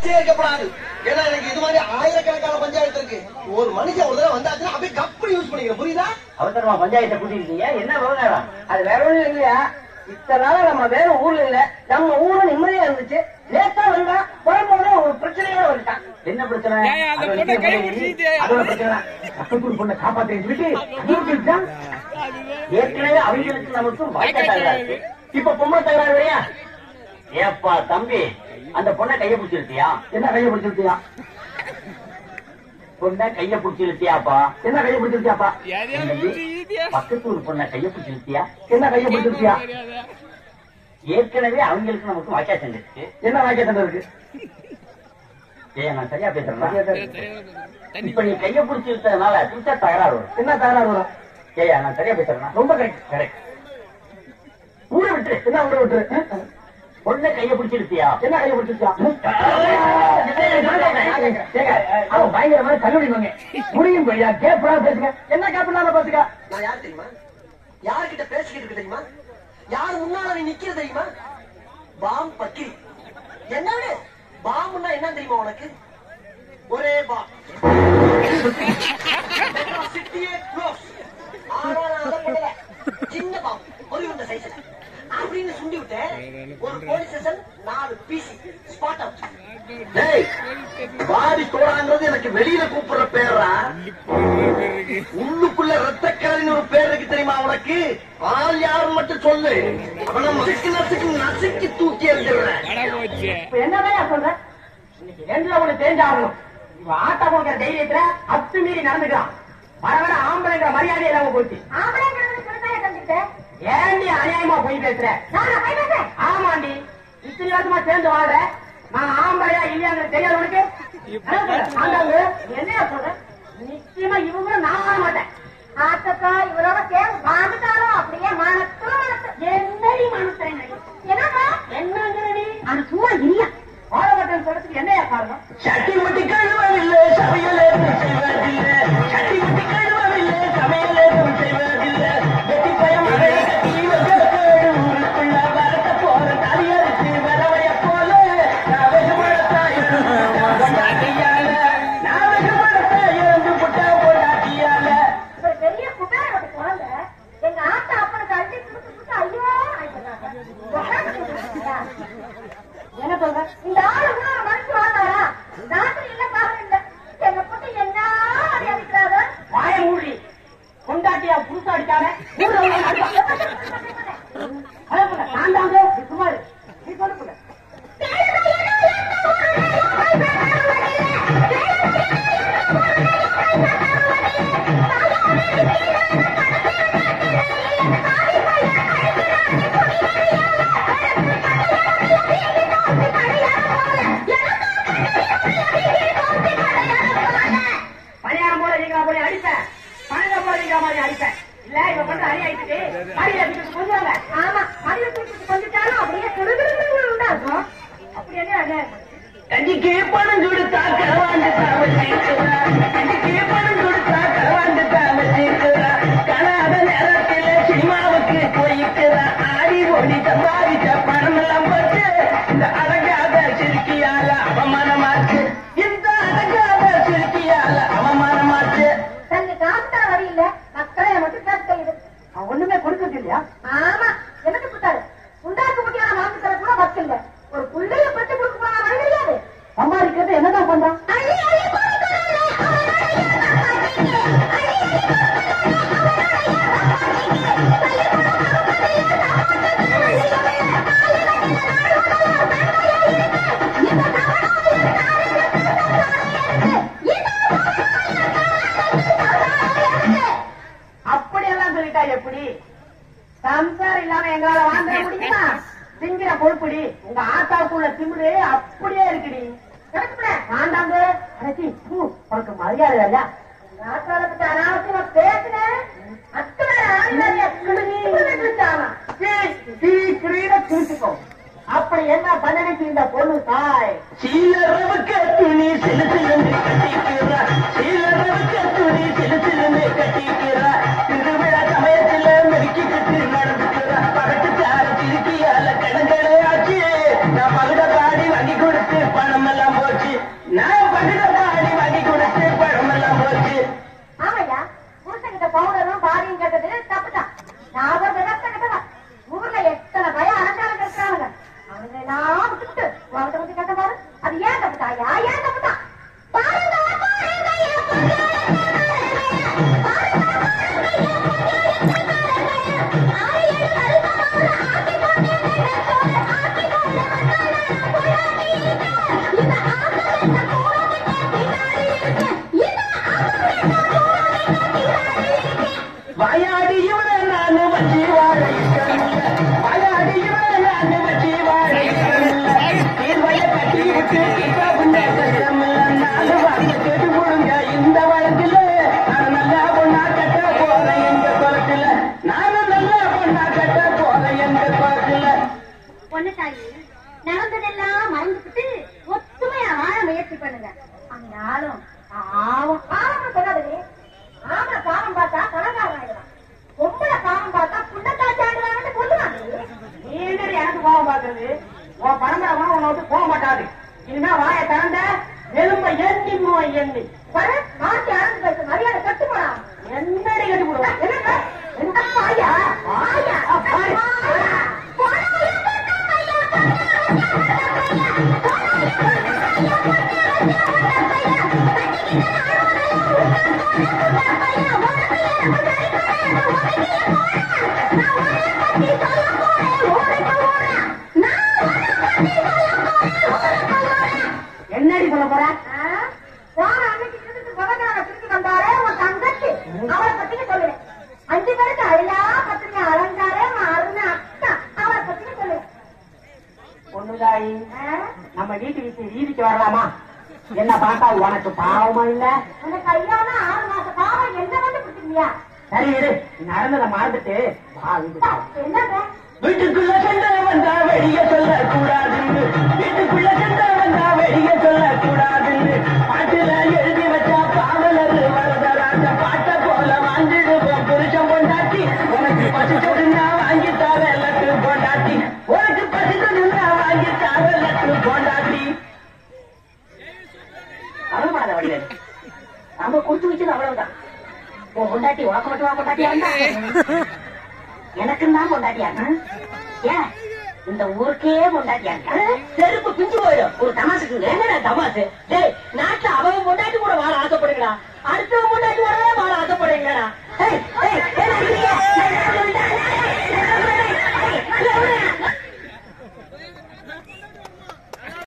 சேர்க்கப்படாது. ஏன்னா எனக்கு இது மாதிரி ஆயிரக்கணக்கான பஞ்சாயத்து இருக்கு. ஒரு மனுஷன் ஒரு தடவை வந்தாச்சுன்னா அப்படியே கப்படி யூஸ் பண்ணிக்கிறேன். புரியுதா? அவசரமா பஞ்சாயத்தை கூட்டிருக்கீங்க, என்ன விவகாரம்? அது வேற ஒண்ணும் இல்லையா, இத்தனை நாள நம்ம வேற ஊர்ல இல்ல, நம்ம ஊர்ல நிம்மதியா இருந்துச்சு. லேட்டா வந்தா குழம்போட ஒரு பிரச்சனையோட வந்துட்டான். என்ன பிரச்சனை? அதோட பிரச்சனை பக்கத்தூர் பொண்ணை காப்பாற்றேன்னு சொல்லிட்டு ஏற்கனவே அவங்களுக்கு நமக்கும் வாழ்க்கை தகராறு. இப்ப பொம்மை தகராறு வரையா? ஏப்பா தம்பி, அந்த பொண்ணை கைய பிடிச்சிருத்தியா? என்ன கைய பிடிச்சிருத்தியா? பொண்ணை கைய பிடிச்சிருத்தியாப்பா? என்ன கைய பிடிச்சிருத்தியாப்பா? பக்கத்தூர் பொண்ணை கைய பிடிச்சிருத்தியா? என்ன கைய பிடிச்சிருத்தியா? ஏற்கனவே அவங்களுக்கு நமக்கு வாக்கியா சண்டை இருக்கு. என்ன வாக்கியா சண்டை இருக்கு? நான் சரியா பேசுறேன். இப்ப நீ கைய பிடிச்சிருத்ததுனால புதுசா தகராறு வரும். என்ன தகராறு வரும்? நான் சரியா பேசுறேன். ரொம்ப கரெக்ட். ஊரை விட்டு என்ன ஊரை விட்டு பொண்ணை கைய பிடிச்சிருத்தியா? என்ன கைய பிடிச்சிருத்தியா? அவன் பயங்கரமான கல்லூரிவாங்க முடியும் பையா. கேப்பா பேசுங்க. என்ன கேப்பா பேசுங்க. நான் யார் தெரியுமா? யாருக்கிட்ட பேசிக்கிட்டு இருக்கு தெரியுமா? யார் முன்னால நீ நிக்கிற தெரியுமா? பாம் பக்கி. என்ன பாம்புன்னா என்ன தெரியுமா உனக்கு? ஒரே பாம். சின்ன பாம்பு ஒரு இந்த சைஸ்ல அப்படின்னு சுண்டி விட்டு ஒரு police station 4 PC spot out. பாடி தோடாங்கிறது எனக்கு வெளியில கூப்பிடுற பேரா? உள்ளுக்குள்ள ரத்தக்காரின்னு ஒரு பேர் இருக்கு தெரியுமா உனக்கு? ஆள் யாருன்னு மட்டும் சொல்லு. அவனை நசுக்கி தூக்கி எறிஞ்சிடுறேன். என்னதான் சொல்ற? இன்னைக்கு ரெண்டுல ஒண்ணு தெரிஞ்சாகணும். இவன் ஆட்டா கொடுக்கிற தைரியத்துல அத்துமீறி நடந்துக்கிறான். வர வர ஆம்பளைங்கிற மரியாதை இல்லாம போச்சு. ஏண்டி அநியாயமா போய் பேசுற? ஆமாண்டி, இத்தனை வருஷமா சேர்ந்து வாழ்ற. நான் ஆம்பளையா இல்லையாங்க தெரியாது உனக்கு? என்னையா சொல்ற? நிச்சயமா இவங்க நான் வாழ மாட்டேன். ஆத்தக்கா இவரோட சேர்ந்து வாழ்ந்துட்டாலும் அப்படியே மனத்துல என்னடி மனசுறேன். என்னப்பா என்னங்கிறடி? அது சும்மா இல்லையா? வாழ மாட்டேன்னு சொல்றதுக்கு என்னையா காரணம்? சட்டி முட்டி கழுவவில்லை, சமையலே செய்வதில்லை. சட்டி முட்டி கழுவவில்லை, சமையலே செய்வதில்லை. வெட்டி பயமலை கட்டி ஊருக்குள்ள வரத்த போற தலையரிசி வரவைய போல நான் வெகுமடத்தாயிருந்து புட்டா போட்டாட்டியால. பெரிய குட்டார குழந்தை எங்க ஆத்தா அப்பனுக்கு அள்ளி கொடுத்து ஐயோ என்ன சொல்ற? இந்த ஆளு ஒரு மனுஷன் வாழ்ந்தாரா? ராத்திரி இல்ல பகல் இல்ல. எங்க பொண்ணு என்ன அடி அடிக்கிறாரு? வாய மூடி கொண்டாட்டியா புதுசா அடிக்காத. சும்மா நீ சொல்லுங்க. பணியாரம் போல நீங்க போய் அடிப்பேன், பணம் போல நீங்க மாதிரி அடிப்பேன். இல்ல இவன் மட்டும் அடி ஆயிட்டு மடியில தூக்கிட்டு கொஞ்சம். ஆமா மடியில தூக்கிட்டு கொஞ்சிட்டாலும் அப்படியே உண்டா இருக்கும். அப்படி என்ன கஞ்சிக்கு பணம் கொடுத்தா கரவாண்டு தாவச்சிருக்கிறா. கஞ்சிக்கு பணம் கொடுத்தா கரவாண்டு தாவச்சிருக்கிறா. கனாத நேரத்தில் சினிமாவுக்கு போயிருக்கிறா. ஆடி ஓடி சம்பாதிச்ச பணம் எல்லாம் போட்டு இந்த அடங்காத சிறுக்கியால அவமானமாச்சு. இந்த அடங்காத சிறுக்கியால அவமானமாச்சு. தன்னை காசுதான் வழி இல்ல, மக்களை மட்டும் பேச தெரியுது. அவன் ஒண்ணுமே கொடுக்கறது இல்லையா? ஆமா எனக்கு கொடுத்தாரு. உண்டாக்கு முட்டியான வாங்கி தர கூட பஸ் இல்ல. ஒரு புள்ளைய பட்டு கொடுக்க போனா வழி தெரியாது. சம்பாதிக்கிறது என்னதான் பண்றான்? அப்படியெல்லாம் சொல்லிட்டா எப்படி? சம்சாரம் இல்லாம எங்களால வாழ்ந்துட முடியுமா? திங்கிற பொறுப்புடி. உங்க ஆத்தாவுக்குள்ள திமிரு அப்படியே இருக்குடி. ஆண்டாங்க உனக்கு மரியாதை இல்லையா? ஆத்தாவை பத்தி அனாவசியமா பேசுனேன். திருச்சிக்கோ. அப்படி என்ன பண்ணனைக்கு இந்த பொண்ணு தாய்? சீலரவுக்கு துணி சிலுசிலிருந்து கட்டிக்கிறா. சீலரவுக்கு துணி சிலுசிலிருந்து கட்டிக்கிறா. திருவிழா சமயத்துல மெருக்கிக்கிட்டு நடந்துக்கிறா. பகட்டு சார திருக்கியால கடங்களே ஆச்சு. நான் பகட பாடி வாங்கி கொடுத்து பணம் எல்லாம் எல்லாம் போச்சு. நான் படுக்க அடி வாங்கி கொடுத்து பழமெல்லாம் போச்சு. ஆமையா புருஷங்கிட்ட பவுடரும் பாரியும் கேட்டது தப்புதான். நான் ஒரு விதத்தை கேட்டதான். ஊர்ல எத்தனை பயம் அலங்காரம் இருக்கிறாங்க. அவங்க எல்லாம் விட்டுவிட்டு உங்ககிட்ட வந்து கேட்ட பாரு. அது ஏன் தப்புதாயா? ஏன் தப்புதான்? பாருங்க வாயாடி இவரை நான் வச்சு வாழ இஷ்டமில்லை. வாயாடி இவரை நான் வச்சு வாழ இஷ்டமில்லை. தீர்வைய கட்டி விட்டு பின்ன கஷ்டமில்லை. நாலு வாங்க கேட்டு கொடுங்க இந்த வழக்கில். நான் நல்லா பொண்ணா கட்ட போறேன் எங்க குளத்துல. நானும் நல்லா பொண்ணா கட்ட போறேன் எங்க குளத்துல. பொண்ணுத்தாயி நடந்ததெல்லாம் மறந்துட்டு ஒத்துமையா வாழ முயற்சி பண்ணுங்க. அந்த ஆளும் பாவம் பாவம் சொல்லாதே. ஆமா பாவம் பார்த்தா பணக்காரன் ஆயிடுவான். பொம்பளை பாவம் பார்த்தா புண்ணத்தாச்சி ஆயிடுவாங்கன்னு சொல்லுவாங்க. நீங்க எனக்கு கோபம் பாக்குறது உன் பரம்பரை உன்னை விட்டு போக மாட்டாது. இனிமே வாய திறந்த எலும்ப எண்ணி எண்ணி பாரு மாற்றி ஆரம்பிச்சு பேச மரியாதை கட்டு போடா. என்னடி கட்டி போடுவோம். என்ன ஆயா ஆயா என்னடி சொல்ல போற? அன்னைக்கு இருந்துட்டு சொந்தக்காரங்க திருப்பி வந்தாரே உன் தங்கச்சி அவளை பத்தின சொல்லுவேன். 5 பேருக்கு அழியா பத்திரிக்கை அலங்காரம் அருண அக்கா அவளை பத்தின சொல்லுவேன். பொண்ணுதாயி நம்ம வீட்டு வீதிக்கு வரலாமா? என்ன பார்த்தா உனக்கு பாவமா இல்ல? உனக்கு கல்யாண 6 மாச பாவம் என்ன வந்து கொடுத்துருக்கியா? சரி இரு, நடந்ததை மறந்துட்டு என்னங்க வீட்டுக்குள்ள சண்டை வந்தா வெளிய சொல்ல கூடாதுன்னு. வீட்டுக்குள்ள சண்டை வந்தா வெளிய சொல்ல கூடாதுன்னு. பாட்டுல எழுதி வச்சா பாவலர் வரதராஜ பாட்ட போல வாங்கிடுவோம் புருஷன் பொண்டாட்டி. உனக்கு பசிச்சதுன்னா வாங்கித்தார லட்டு பொண்டாட்டி. உனக்கு பசிச்சதுன்னா வாங்கித்தார லட்டு பொண்டாட்டி. அவ்வளவுதான வழியில் நம்ம கொடுத்து வச்சது அவ்வளவுதான். உன் பொண்டாட்டி உனக்கு மட்டும் வா பொண்டாட்டியா இருந்தா எனக்கு தான் பொண்டாட்டியா ஏன் இந்த ஊருக்கே பொண்டாட்டியா செருப்பு பிஞ்சு போயிடும். ஒரு தமாசுக்குங்க. என்னடா தமாசு? டேய்